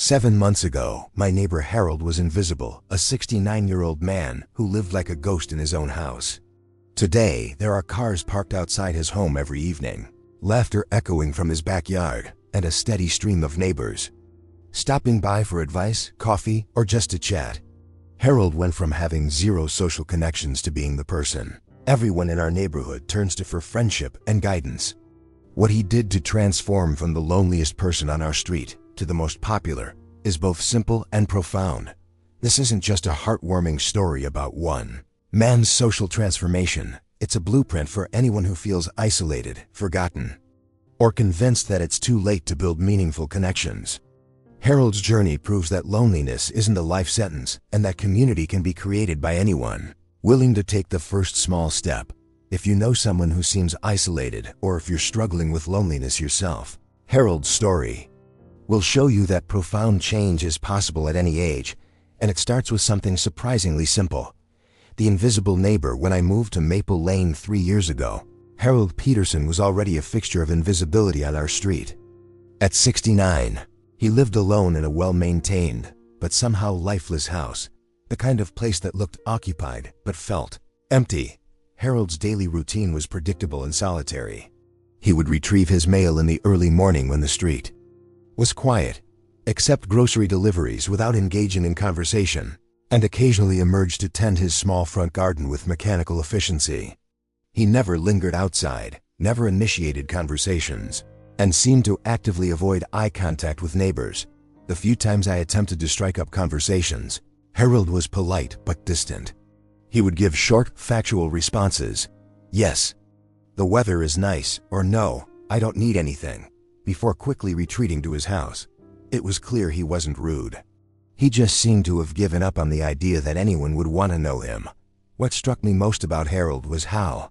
7 months ago, my neighbor Harold was invisible, a 69-year-old man who lived like a ghost in his own house. Today, there are cars parked outside his home every evening, laughter echoing from his backyard, and a steady stream of neighbors stopping by for advice, coffee, or just to chat. Harold went from having zero social connections to being the person everyone in our neighborhood turns to for friendship and guidance. What he did to transform from the loneliest person on our street to the most popular is both simple and profound. This isn't just a heartwarming story about one man's social transformation. It's a blueprint for anyone who feels isolated, forgotten, or convinced that it's too late to build meaningful connections. Harold's journey proves that loneliness isn't a life sentence and that community can be created by anyone willing to take the first small step. If you know someone who seems isolated, or if you're struggling with loneliness yourself, Harold's story will show you that profound change is possible at any age, and it starts with something surprisingly simple. The invisible neighbor. When I moved to Maple Lane 3 years ago, Harold Peterson was already a fixture of invisibility on our street. At 69, he lived alone in a well-maintained, but somehow lifeless house, the kind of place that looked occupied but felt empty. Harold's daily routine was predictable and solitary. He would retrieve his mail in the early morning when the street was quiet, accept grocery deliveries without engaging in conversation, and occasionally emerge to tend his small front garden with mechanical efficiency. He never lingered outside, never initiated conversations, and seemed to actively avoid eye contact with neighbors. The few times I attempted to strike up conversations, Harold was polite but distant. He would give short, factual responses. Yes, the weather is nice, or no, I don't need anything, before quickly retreating to his house. It was clear he wasn't rude. He just seemed to have given up on the idea that anyone would want to know him. What struck me most about Harold was how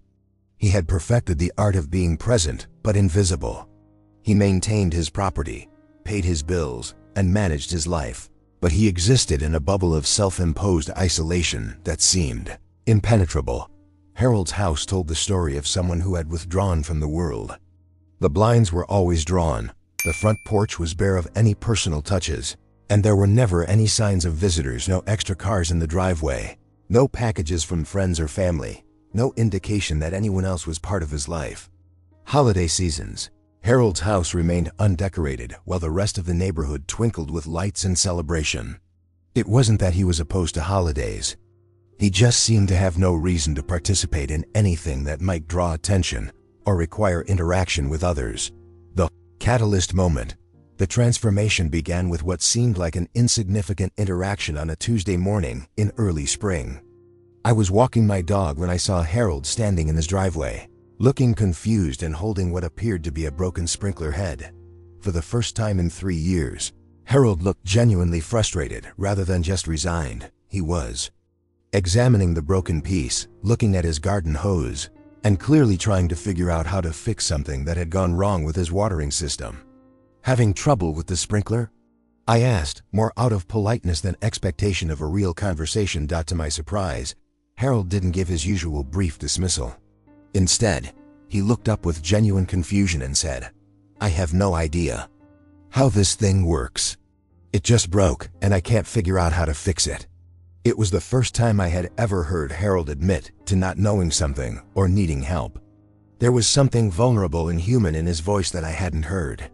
he had perfected the art of being present but invisible. He maintained his property, paid his bills, and managed his life, but he existed in a bubble of self-imposed isolation that seemed impenetrable. Harold's house told the story of someone who had withdrawn from the world. The blinds were always drawn, the front porch was bare of any personal touches, and there were never any signs of visitors. No extra cars in the driveway, no packages from friends or family, no indication that anyone else was part of his life. Holiday seasons. Harold's house remained undecorated while the rest of the neighborhood twinkled with lights and celebration. It wasn't that he was opposed to holidays. He just seemed to have no reason to participate in anything that might draw attention or require interaction with others. The catalyst moment. The transformation began with what seemed like an insignificant interaction on a Tuesday morning in early spring. I was walking my dog when I saw Harold standing in his driveway, looking confused and holding what appeared to be a broken sprinkler head. For the first time in 3 years, Harold looked genuinely frustrated rather than just resigned. He was examining the broken piece, looking at his garden hose, and clearly trying to figure out how to fix something that had gone wrong with his watering system. "Having trouble with the sprinkler?" I asked, more out of politeness than expectation of a real conversation. To my surprise, Harold didn't give his usual brief dismissal. Instead, he looked up with genuine confusion and said, "I have no idea how this thing works. It just broke, and I can't figure out how to fix it." It was the first time I had ever heard Harold admit to not knowing something or needing help. There was something vulnerable and human in his voice that I hadn't heard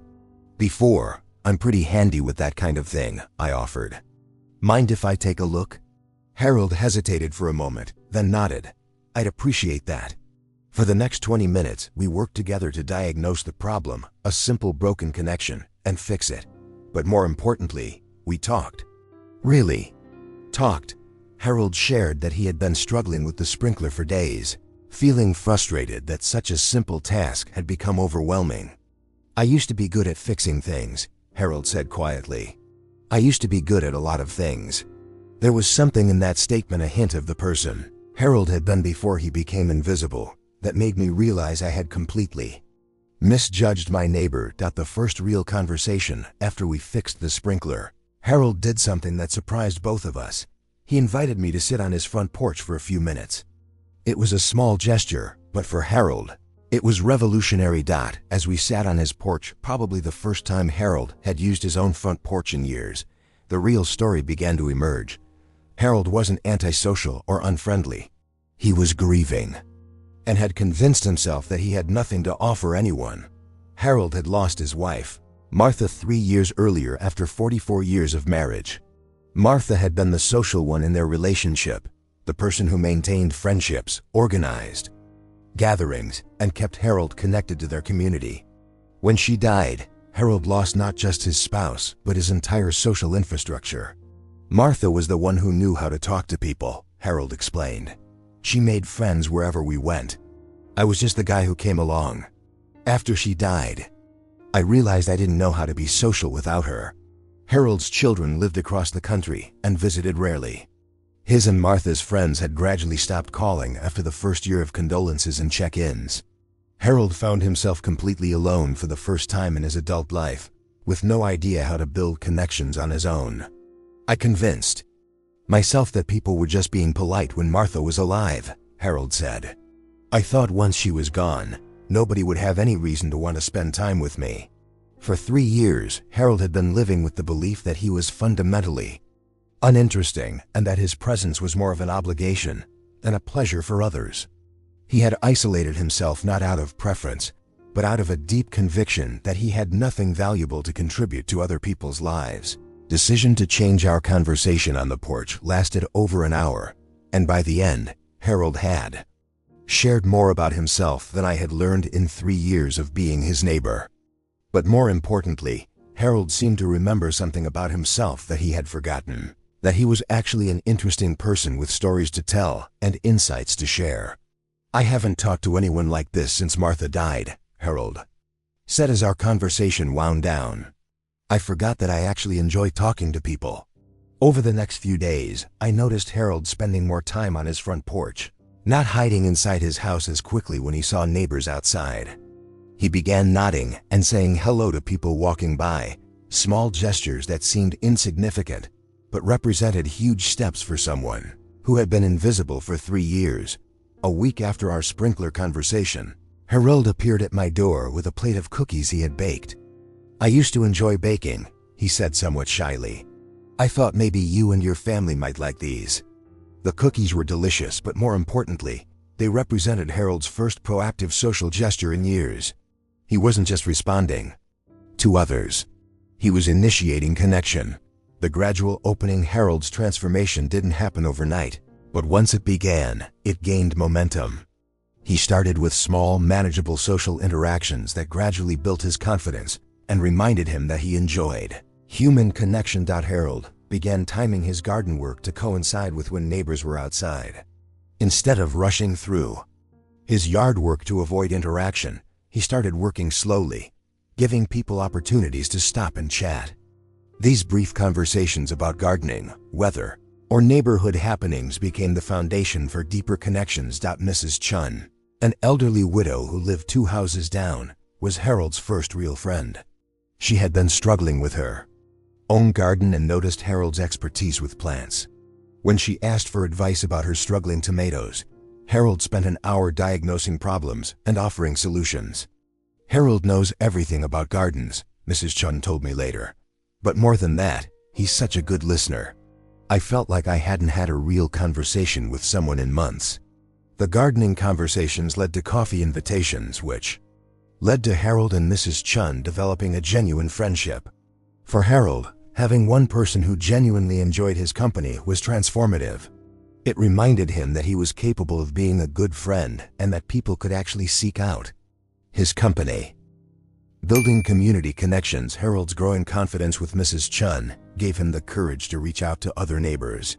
before. "I'm pretty handy with that kind of thing," I offered. "Mind if I take a look?" Harold hesitated for a moment, then nodded. "I'd appreciate that." For the next 20 minutes, we worked together to diagnose the problem, a simple broken connection, and fix it. But more importantly, we talked. Really talked. Harold shared that he had been struggling with the sprinkler for days, feeling frustrated that such a simple task had become overwhelming. "I used to be good at fixing things," Harold said quietly. "I used to be good at a lot of things." There was something in that statement, a hint of the person Harold had been before he became invisible, that made me realize I had completely misjudged my neighbor. The first real conversation after we fixed the sprinkler, Harold did something that surprised both of us. He invited me to sit on his front porch for a few minutes. It was a small gesture, but for Harold, it was revolutionary. As we sat on his porch, probably the first time Harold had used his own front porch in years, the real story began to emerge. Harold wasn't antisocial or unfriendly. He was grieving, and had convinced himself that he had nothing to offer anyone. Harold had lost his wife, Martha, 3 years earlier after 44 years of marriage. Martha had been the social one in their relationship, the person who maintained friendships, organized gatherings, and kept Harold connected to their community. When she died, Harold lost not just his spouse, but his entire social infrastructure. Martha was the one who knew how to talk to people, Harold explained. She made friends wherever we went. I was just the guy who came along. After she died, I realized I didn't know how to be social without her. Harold's children lived across the country and visited rarely. His and Martha's friends had gradually stopped calling after the first year of condolences and check-ins. Harold found himself completely alone for the first time in his adult life, with no idea how to build connections on his own. I convinced myself that people were just being polite when Martha was alive, Harold said. I thought once she was gone, nobody would have any reason to want to spend time with me. For 3 years, Harold had been living with the belief that he was fundamentally uninteresting and that his presence was more of an obligation than a pleasure for others. He had isolated himself not out of preference, but out of a deep conviction that he had nothing valuable to contribute to other people's lives. Decision to change our conversation on the porch lasted over an hour, and by the end, Harold had shared more about himself than I had learned in 3 years of being his neighbor. But more importantly, Harold seemed to remember something about himself that he had forgotten, that he was actually an interesting person with stories to tell and insights to share. I haven't talked to anyone like this since Martha died, Harold said as our conversation wound down. I forgot that I actually enjoy talking to people. Over the next few days, I noticed Harold spending more time on his front porch, not hiding inside his house as quickly when he saw neighbors outside. He began nodding and saying hello to people walking by, small gestures that seemed insignificant, but represented huge steps for someone who had been invisible for 3 years. A week after our sprinkler conversation, Harold appeared at my door with a plate of cookies he had baked. I used to enjoy baking, he said somewhat shyly. I thought maybe you and your family might like these. The cookies were delicious, but more importantly, they represented Harold's first proactive social gesture in years. He wasn't just responding to others. He was initiating connection. The gradual opening Harold's transformation didn't happen overnight, but once it began, it gained momentum. He started with small, manageable social interactions that gradually built his confidence and reminded him that he enjoyed human connection. Harold began timing his garden work to coincide with when neighbors were outside. Instead of rushing through his yard work to avoid interaction, he started working slowly, giving people opportunities to stop and chat. These brief conversations about gardening, weather, or neighborhood happenings became the foundation for deeper connections. Mrs. Chun, an elderly widow who lived 2 houses down, was Harold's first real friend. She had been struggling with her own garden and noticed Harold's expertise with plants. When she asked for advice about her struggling tomatoes, Harold spent an hour diagnosing problems and offering solutions. Harold knows everything about gardens, Mrs. Chun told me later. But more than that, he's such a good listener. I felt like I hadn't had a real conversation with someone in months. The gardening conversations led to coffee invitations, which led to Harold and Mrs. Chun developing a genuine friendship. For Harold, having one person who genuinely enjoyed his company was transformative. It reminded him that he was capable of being a good friend and that people could actually seek out his company. Building community connections, Harold's growing confidence with Mrs. Chun gave him the courage to reach out to other neighbors.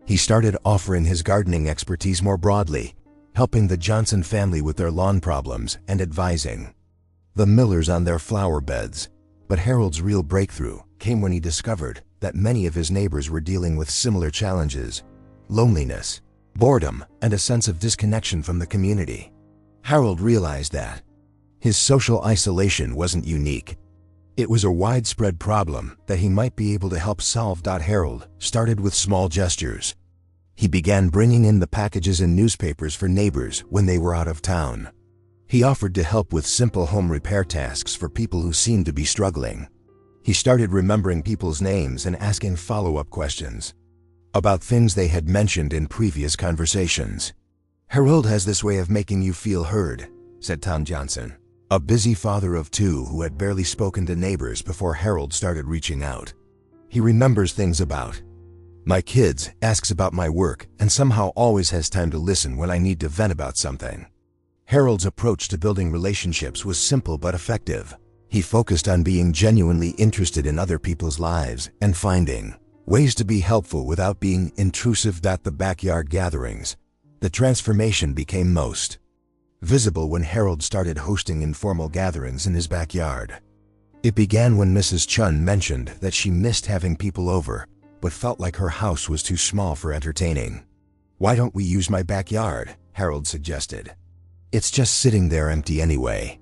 He started offering his gardening expertise more broadly, helping the Johnson family with their lawn problems and advising the Millers on their flower beds. But Harold's real breakthrough came when he discovered that many of his neighbors were dealing with similar challenges: loneliness, boredom, and a sense of disconnection from the community. Harold realized that his social isolation wasn't unique. It was a widespread problem that he might be able to help solve. Harold started with small gestures. He began bringing in the packages and newspapers for neighbors when they were out of town. He offered to help with simple home repair tasks for people who seemed to be struggling. He started remembering people's names and asking follow-up questions about things they had mentioned in previous conversations. "Harold has this way of making you feel heard," said Tom Johnson, a busy father of two who had barely spoken to neighbors before Harold started reaching out. "He remembers things about my kids, asks about my work, and somehow always has time to listen when I need to vent about something." Harold's approach to building relationships was simple but effective. He focused on being genuinely interested in other people's lives and finding ways to be helpful without being intrusive. At the backyard gatherings, the transformation became most visible when Harold started hosting informal gatherings in his backyard. It began when Mrs. Chun mentioned that she missed having people over, but felt like her house was too small for entertaining. "Why don't we use my backyard?" Harold suggested. "It's just sitting there empty anyway."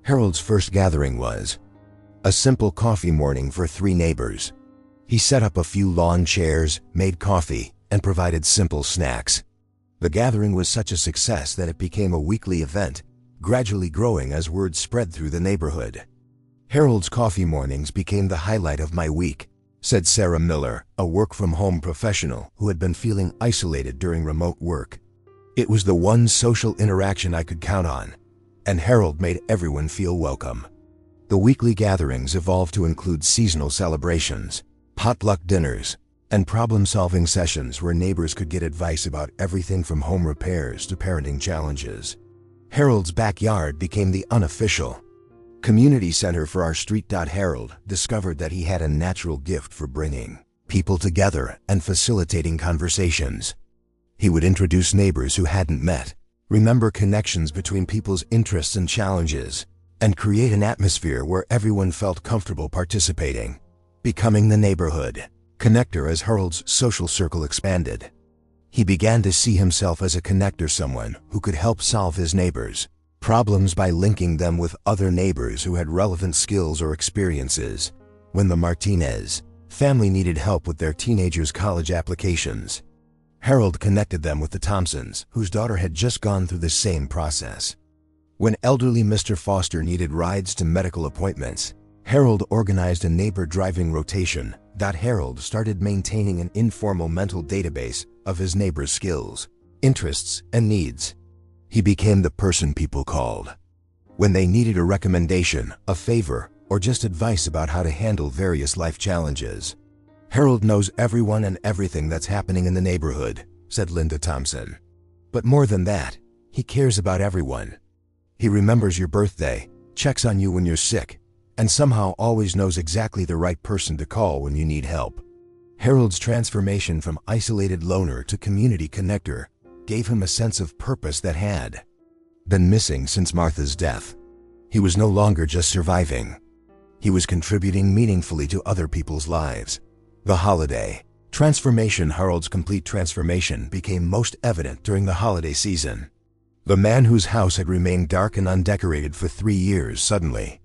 Harold's first gathering was a simple coffee morning for 3 neighbors. He set up a few lawn chairs, made coffee, and provided simple snacks. The gathering was such a success that it became a weekly event, gradually growing as word spread through the neighborhood. "Harold's coffee mornings became the highlight of my week," said Sarah Miller, a work-from-home professional who had been feeling isolated during remote work. "It was the one social interaction I could count on, and Harold made everyone feel welcome." The weekly gatherings evolved to include seasonal celebrations, potluck dinners, and problem-solving sessions where neighbors could get advice about everything from home repairs to parenting challenges. Harold's backyard became the unofficial community center for our street. Harold discovered that he had a natural gift for bringing people together and facilitating conversations. He would introduce neighbors who hadn't met, remember connections between people's interests and challenges, and create an atmosphere where everyone felt comfortable participating, becoming the neighborhood connector. As Harold's social circle expanded, he began to see himself as a connector, someone who could help solve his neighbors' problems by linking them with other neighbors who had relevant skills or experiences. When the Martinez family needed help with their teenagers' college applications, Harold connected them with the Thompsons, whose daughter had just gone through the same process. When elderly Mr. Foster needed rides to medical appointments, Harold organized a neighbor driving rotation. Harold started maintaining an informal mental database of his neighbors' skills, interests, and needs. He became the person people called when they needed a recommendation, a favor, or just advice about how to handle various life challenges. "Harold knows everyone and everything that's happening in the neighborhood," said Linda Thompson. "But more than that, he cares about everyone. He remembers your birthday, checks on you when you're sick, and somehow always knows exactly the right person to call when you need help." Harold's transformation from isolated loner to community connector gave him a sense of purpose that had been missing since Martha's death. He was no longer just surviving. He was contributing meaningfully to other people's lives. The holiday transformation. Harold's complete transformation became most evident during the holiday season. The man whose house had remained dark and undecorated for 3 years suddenly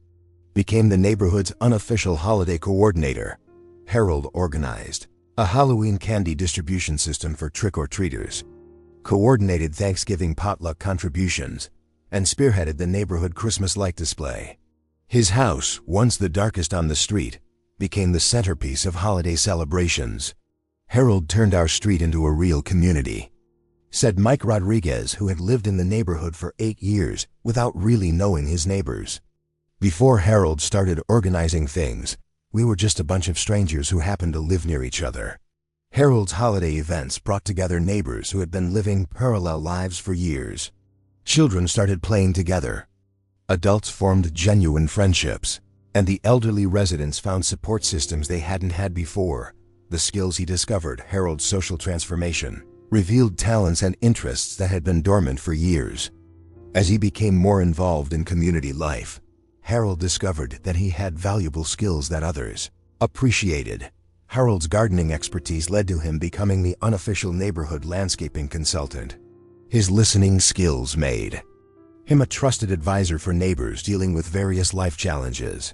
became the neighborhood's unofficial holiday coordinator. Harold organized a Halloween candy distribution system for trick-or-treaters, coordinated Thanksgiving potluck contributions, and spearheaded the neighborhood Christmas light display. His house, once the darkest on the street, became the centerpiece of holiday celebrations. "Harold turned our street into a real community," said Mike Rodriguez, who had lived in the neighborhood for 8 years without really knowing his neighbors. "Before Harold started organizing things, we were just a bunch of strangers who happened to live near each other." Harold's holiday events brought together neighbors who had been living parallel lives for years. Children started playing together. Adults formed genuine friendships, and the elderly residents found support systems they hadn't had before. The skills he discovered. Harold's social transformation revealed talents and interests that had been dormant for years. As he became more involved in community life, Harold discovered that he had valuable skills that others appreciated. Harold's gardening expertise led to him becoming the unofficial neighborhood landscaping consultant. His listening skills made him a trusted advisor for neighbors dealing with various life challenges.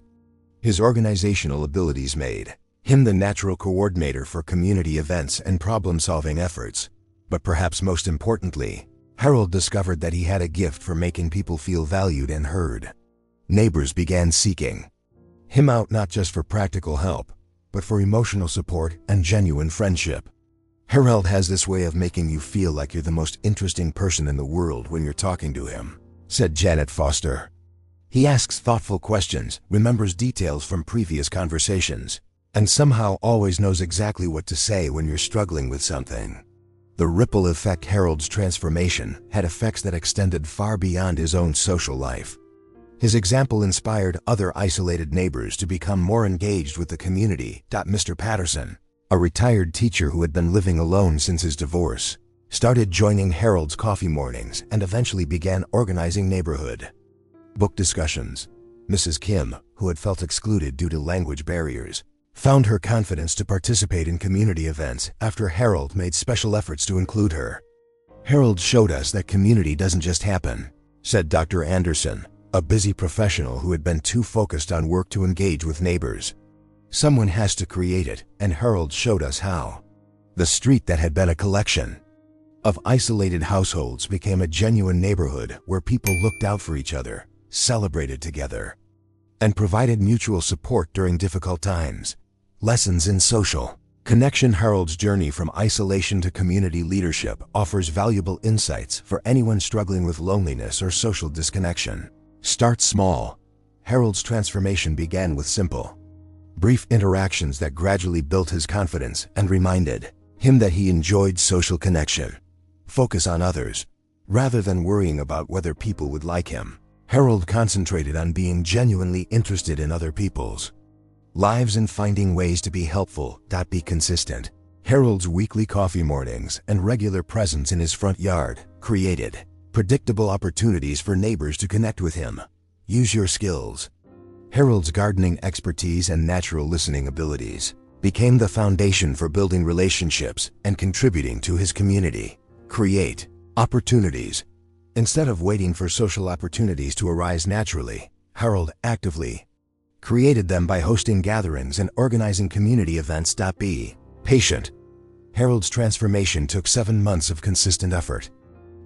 His organizational abilities made him the natural coordinator for community events and problem-solving efforts. But perhaps most importantly, Harold discovered that he had a gift for making people feel valued and heard. Neighbors began seeking him out not just for practical help, but for emotional support and genuine friendship. Harold has this way of making you feel like you're the most interesting person in the world when you're talking to him, said Janet Foster. He asks thoughtful questions, remembers details from previous conversations, and somehow always knows exactly what to say when you're struggling with something. The ripple effect Harold's transformation had effects that extended far beyond his own social life. His example inspired other isolated neighbors to become more engaged with the community. Mr. Patterson, a retired teacher who had been living alone since his divorce, started joining Harold's coffee mornings and eventually began organizing neighborhood book discussions. Mrs. Kim, who had felt excluded due to language barriers, found her confidence to participate in community events after Harold made special efforts to include her. Harold showed us that community doesn't just happen, said Dr. Anderson, a busy professional who had been too focused on work to engage with neighbors. Someone has to create it, and Harold showed us how. The street that had been a collection of isolated households became a genuine neighborhood where people looked out for each other, celebrated together, and provided mutual support during difficult times. Lessons in social connection. Harold's journey from isolation to community leadership offers valuable insights for anyone struggling with loneliness or social disconnection. Start small. Harold's transformation began with simple, brief interactions that gradually built his confidence and reminded him that he enjoyed social connection. Focus on others, rather than worrying about whether people would like him. Harold concentrated on being genuinely interested in other people's lives and finding ways to be helpful. Be consistent. Harold's weekly coffee mornings and regular presence in his front yard created predictable opportunities for neighbors to connect with him. Use your skills. Harold's gardening expertise and natural listening abilities became the foundation for building relationships and contributing to his community. Create opportunities. Instead of waiting for social opportunities to arise naturally, Harold actively created them by hosting gatherings and organizing community events. Be patient. Harold's transformation took 7 months of consistent effort.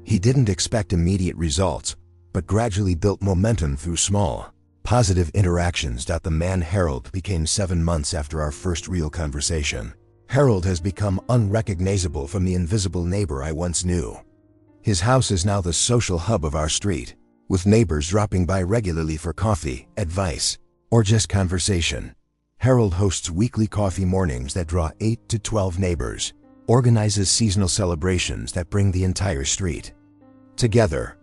He didn't expect immediate results, but gradually built momentum through small, positive interactions. The man Harold became 7 months after our first real conversation. Harold has become unrecognizable from the invisible neighbor I once knew. His house is now the social hub of our street, with neighbors dropping by regularly for coffee, advice, or just conversation. Harold hosts weekly coffee mornings that draw 8 to 12 neighbors, organizes seasonal celebrations that bring the entire street together,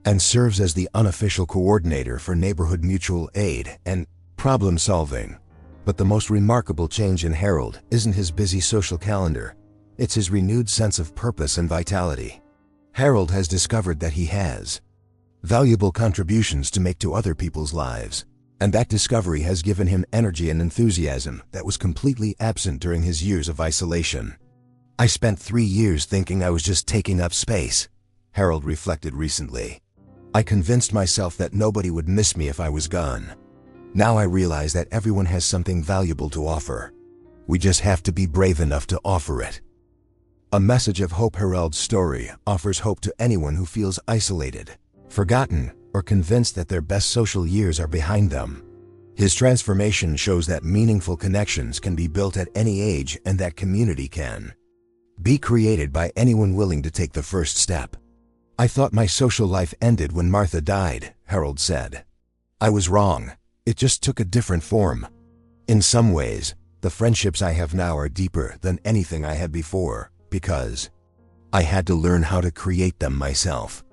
and serves as the unofficial coordinator for neighborhood mutual aid and problem solving. But the most remarkable change in Harold isn't his busy social calendar, it's his renewed sense of purpose and vitality. Harold has discovered that he has valuable contributions to make to other people's lives, and that discovery has given him energy and enthusiasm that was completely absent during his years of isolation. I spent 3 years thinking I was just taking up space, Harold reflected recently. I convinced myself that nobody would miss me if I was gone. Now I realize that everyone has something valuable to offer. We just have to be brave enough to offer it. A message of hope. Harold's story offers hope to anyone who feels isolated, forgotten, or convinced that their best social years are behind them. His transformation shows that meaningful connections can be built at any age and that community can be created by anyone willing to take the first step. I thought my social life ended when Martha died, Harold said. I was wrong. It just took a different form. In some ways, the friendships I have now are deeper than anything I had before, because I had to learn how to create them myself.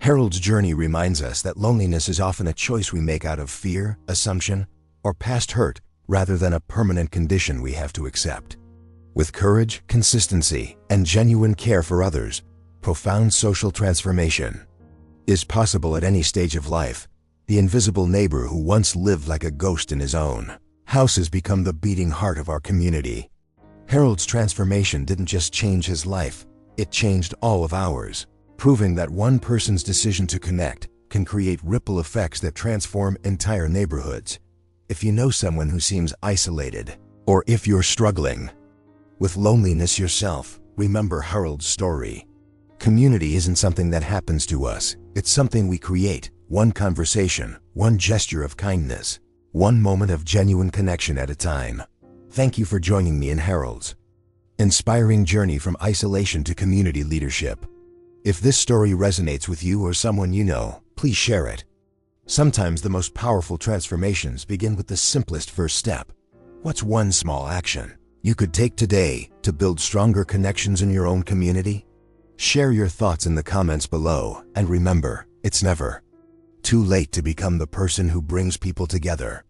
Harold's journey reminds us that loneliness is often a choice we make out of fear, assumption, or past hurt, rather than a permanent condition we have to accept. With courage, consistency, and genuine care for others, profound social transformation is possible at any stage of life. The invisible neighbor who once lived like a ghost in his own house has become the beating heart of our community. Harold's transformation didn't just change his life, it changed all of ours, proving that one person's decision to connect can create ripple effects that transform entire neighborhoods. If you know someone who seems isolated, or if you're struggling with loneliness yourself, remember Harold's story. Community isn't something that happens to us, it's something we create. One conversation, one gesture of kindness, one moment of genuine connection at a time. Thank you for joining me in Harold's inspiring journey from isolation to community leadership. If this story resonates with you or someone you know, please share it. Sometimes the most powerful transformations begin with the simplest first step. What's one small action you could take today to build stronger connections in your own community? Share your thoughts in the comments below, and remember, it's never too late to become the person who brings people together.